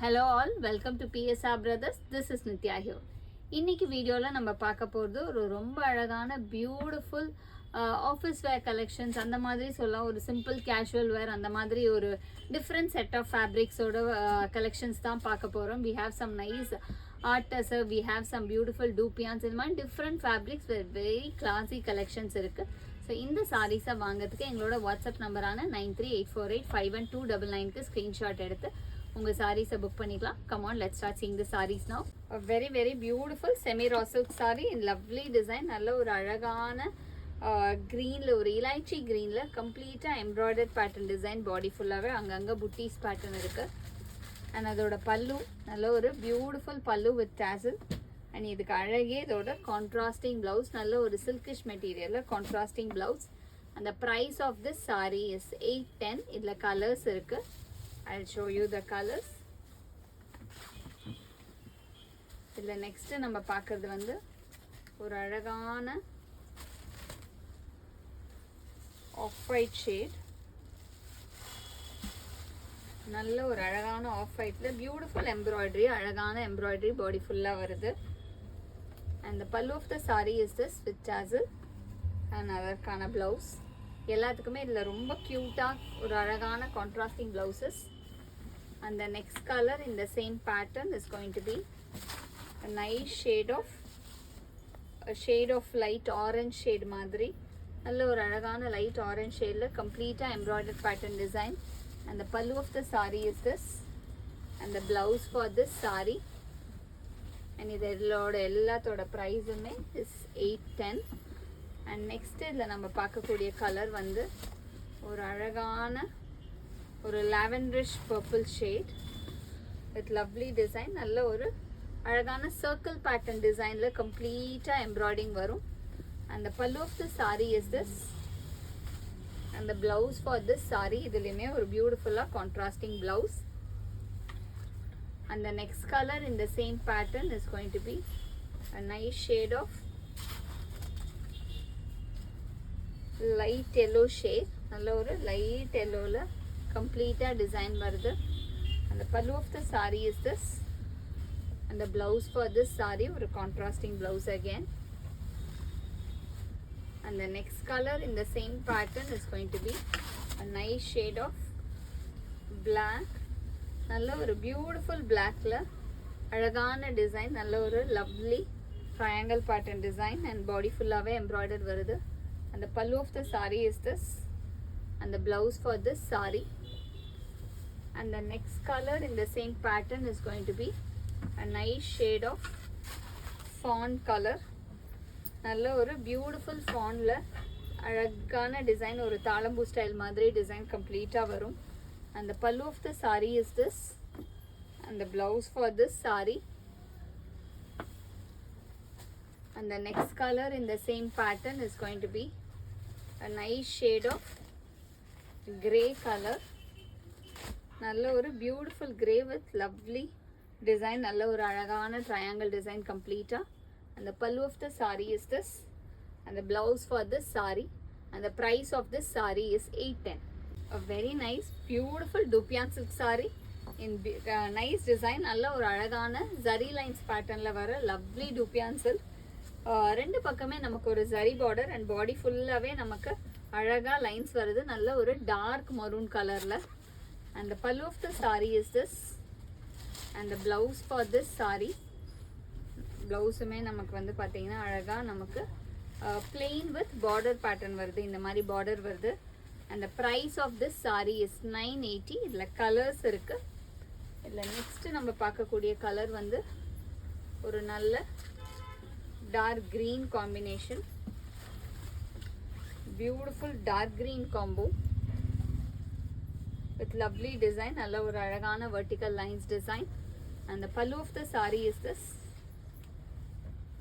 Hello all, welcome to PSR Brothers. This is Nitya here. இன்னைக்கு வீடியோல நம்ம பார்க்க போறது ஒரு ரொம்ப அழகான பியூட்டிஃபுல் ஆஃபீஸ் வேர் கலெக்ஷன்ஸ் அந்த மாதிரி சொல்லலாம். ஒரு சிம்பிள் கேஷுவல் வேர் அந்த மாதிரி ஒரு டிஃப்ரெண்ட் செட் ஆஃப் ஃபேப்ரிக்ஸோட கலெக்ஷன்ஸ் தான் பார்க்க போகிறோம். We have some nice art tussar, we have some beautiful dupions, இந்த மாதிரி different fabrics very classy collections இருக்குது. ஸோ இந்த சாரீஸை வாங்கிறதுக்கு எங்களோட வாட்ஸ்அப் நம்பரான 9384851299க்கு ஸ்க்ரீன்ஷாட் எடுத்து உங்கள் சாரீஸை புக் பண்ணிக்கலாம். Come on, let's start seeing the sarees now. Very very beautiful semi raw silk saree in lovely design. நல்ல ஒரு அழகான க்ரீனில், ஒரு இலாய்ச்சி க்ரீனில் கம்ப்ளீட்டாக எம்ப்ராய்டர்ட் பேட்டர்ன் டிசைன். பாடி ஃபுல்லாகவே அங்கங்கே புட்டீஸ் பேட்டர்ன் இருக்குது. அண்ட் அதோட பல்லு நல்ல ஒரு பியூட்டிஃபுல் பல்லு வித் டேசல். அண்ட் இதுக்கு அழகே இதோட கான்ட்ராஸ்டிங் ப்ளவுஸ், நல்ல ஒரு சில்கிஷ் மெட்டீரியலில் கான்ட்ராஸ்டிங் ப்ளவுஸ். அந்த price of this sari is 810. இதில் கலர்ஸ் இருக்குது. I'll show you the colors. இதில் நெக்ஸ்ட்டு நம்ம பார்க்குறது வந்து ஒரு அழகான ஆஃப் ஒயிட் ஷேட். நல்ல ஒரு அழகான ஆஃப் ஒயிட்டில் பியூட்டிஃபுல் எம்ப்ராய்டரி, அழகான எம்ப்ராய்டரி பாடி ஃபுல்லாக வருது. And the pallu of the sari is this with tassel and அதற்கான ப்ளவுஸ். எல்லாத்துக்குமே இதில் ரொம்ப க்யூட்டாக ஒரு அழகான contrasting blouses. And the next color in the same pattern is going to be a nice shade of light orange shade மாதிரி. நல்ல ஒரு அழகான light orange shadeல கம்ப்ளீட்டாக embroidered pattern design. And the pallu of the saree is this. And the blouse for this saree. And இதோட எல்லாத்தோட ப்ரைஸுமே is 810. And next இதில் நம்ம பார்க்கக்கூடிய கலர் வந்து ஒரு அழகான ஒரு lavenderish purple shade with lovely design. நல்ல ஒரு அழகான circle pattern designல கம்ப்ளீட்டாக எம்ப்ராய்டிங் வரும். and the pallu of the saree is this. and the blouse for this saree இதுலையுமே ஒரு பியூட்டிஃபுல்லாக contrasting blouse. and the next color in the same pattern is going to be a nice shade of light yellow shade. நல்ல ஒரு light yellowல கம்ப்ளீட்டாக design வருது. அந்த pallu of the sari is this. அந்த blouse for this sari ஒரு contrasting blouse again. and the next color in the same pattern is going to be a nice shade of black. நல்ல ஒரு beautiful பிளாக்ல அழகான டிசைன், நல்ல ஒரு lovely triangle pattern design. And body ஃபுல்லாகவே embroider வருது. அந்த pallu of the sari is this. and the blouse for this saree. and the next color in the same pattern is going to be a nice shade of fawn color. நல்ல ஒரு beautiful fawnல அழகான design, ஒரு தாளம்பூ style மாதிரி design கம்ப்ளீட்டாக வரும். and the pallu of the saree is this. and the blouse for this saree. and the next color in the same pattern is going to be a nice shade of grey color. நல்ல ஒரு beautiful grey with lovely design, நல்ல ஒரு அழகான triangle design கம்ப்ளீட்டாக. அந்த pallu of the sari is this. அந்த blouse for this sari. அந்த price of this sari is 810. a very nice beautiful dupian silk saree in nice design. நல்ல ஒரு அழகான ஜரி லைன்ஸ் பேட்டர்னில் வர லவ்லி dupian silk. ரெண்டு பக்கமே நமக்கு ஒரு ஜரி பார்டர் அண்ட் பாடி ஃபுல்லாகவே நமக்கு அழகாக லைன்ஸ் வருது. நல்ல ஒரு டார்க் மரூன் கலரில். and the pallu of the saree is this. and the blouse for this saree. ப்ளவுஸுமே நமக்கு வந்து பார்த்தீங்கன்னா அழகாக நமக்கு plain with border pattern வருது. இந்த மாதிரி பார்டர் வருது. and the price of this saree is 980. இதில் கலர்ஸ் இருக்குது. இதில் நெக்ஸ்ட்டு நம்ம பார்க்கக்கூடிய கலர் வந்து ஒரு நல்ல dark green combination. beautiful dark green combo with lovely design. நல்ல ஒரு அழகான vertical lines design. and the pallu of the saree is this.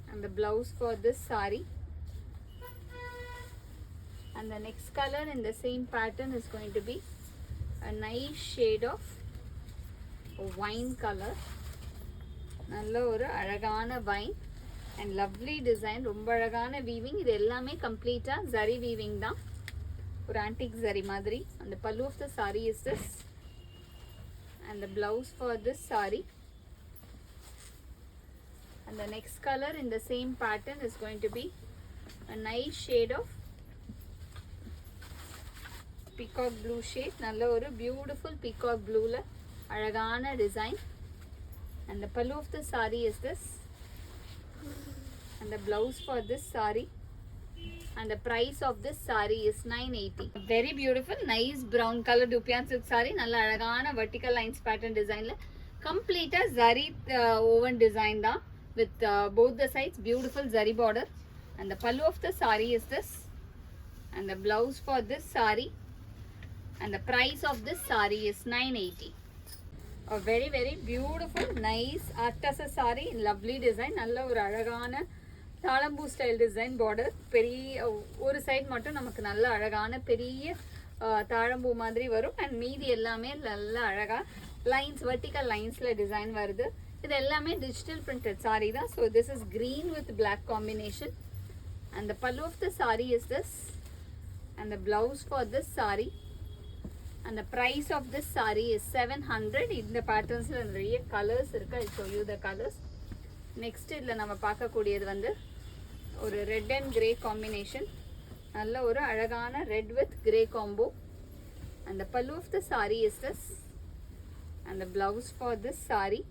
and the blouse for this saree. and the next color in the same pattern is going to be a nice shade of wine color. நல்ல ஒரு அழகான wine and lovely design, ரொம்ப அழகான weaving. இது எல்லாமே கம்ப்ளீட்டாக zari weaving தான், ஒரு ஆன்டிக் ஜரி மாதிரி. அந்த pallu of the sari is this. and the blouse for this saree. And the next color in the same pattern is going to be a nice shade of peacock blue shade. நல்ல ஒரு beautiful peacock blue ல அழகான design. And the pallu of the saree is this. And the blouse for this saree. And the price of this saree is 980. Very beautiful, nice brown color dupiyan silk saree. நல்ல அழகான vertical lines pattern design ல complete zari woven design தான். With both the sides beautiful zari border. And the pallu of the saree is this. And the blouse for this saree. And the price of this saree is 980. A very very beautiful nice artasa saree in lovely design. நல்ல ஒரு அழகான தாளம்பூ style design border. பெரிய ஒரு side மட்டும் நமக்கு நல்ல அழகான பெரிய தாழம்பூ மாதிரி வரும். அண்ட் மீதி எல்லாமே நல்ல அழகா லைன்ஸ் வெர்டிக்கல் லைன்ஸ்ல டிசைன் வருது. இது எல்லாமே டிஜிட்டல் பிரிண்டட் saree தான். So this is green with black combination. And the pallu of the saree is this. And the blouse for this saree. And the price of this saree is 700. இந்த பேட்டர்ன்ஸ்ல நிறைய colours இருக்கு. I'll show you the colors. Next இதில் நம்ம பார்க்கக்கூடியது வந்து ஒரு red and grey combination. நல்ல ஒரு அழகான red with grey combo. And the pallu of the saree is this. And the blouse for this saree.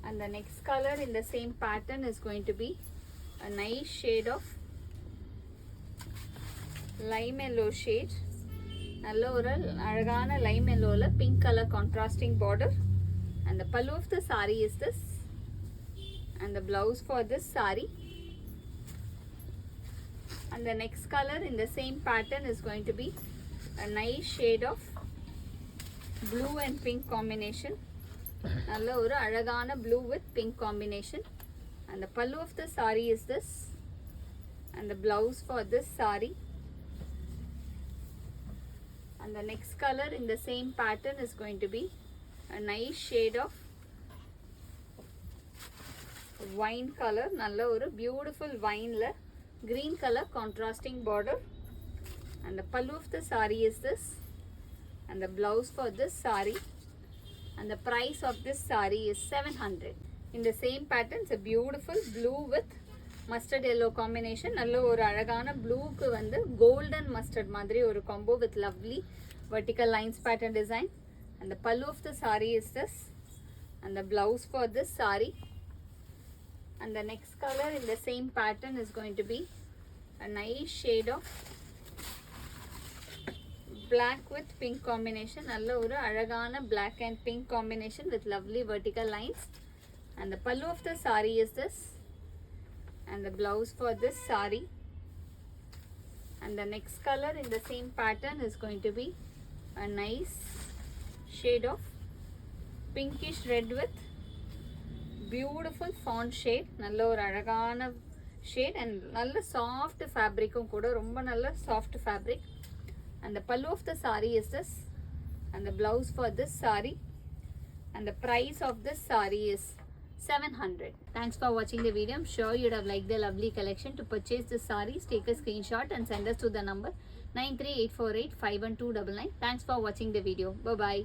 And the next color in the same pattern is going to be a nice shade of lime yellow shade. நல்ல ஒரு அழகான lime yellowல pink color contrasting border. And the pallu of the saree is this. And the blouse for this saree. And the next color in the same pattern is going to be a nice shade of blue and pink combination. நல்ல ஒரு அழகான blue with pink combination. And the pallu of the saree is this. And the blouse for this saree. And the next color in the same pattern is going to be a nice shade of wine color. நல்ல ஒரு beautiful wineல green color contrasting border. And the pallu of the saree is this. And the blouse for this saree. And the price of this saree is 700. In the same pattern, it's a beautiful blue with mustard yellow combination. நல்ல ஒரு அழகான ப்ளூக்கு வந்து golden mustard மாதிரி ஒரு combo with lovely vertical lines pattern design. And the pallu of the saree is this. And the blouse for this saree. And the next color in the same pattern is going to be a nice shade of black with pink combination. நல்ல ஒரு அழகான black and pink combination with lovely vertical lines. And the pallu of the saree is this. And the blouse for this saree. And the next color in the same pattern is going to be a nice shade of pinkish red with beautiful fawn shade. நல்ல ஒரு அழகான shade and நல்ல soft fabricum கூட ரொம்ப நல்ல soft fabric. And the pallu of the saree is this. And the blouse for this saree. And the price of this saree is 700. Thanks for watching the video. I'm sure you'd have liked the lovely collection. To purchase the sarees, take a screenshot and send us to the number 93848 51299. Thanks for watching the video. Bye bye.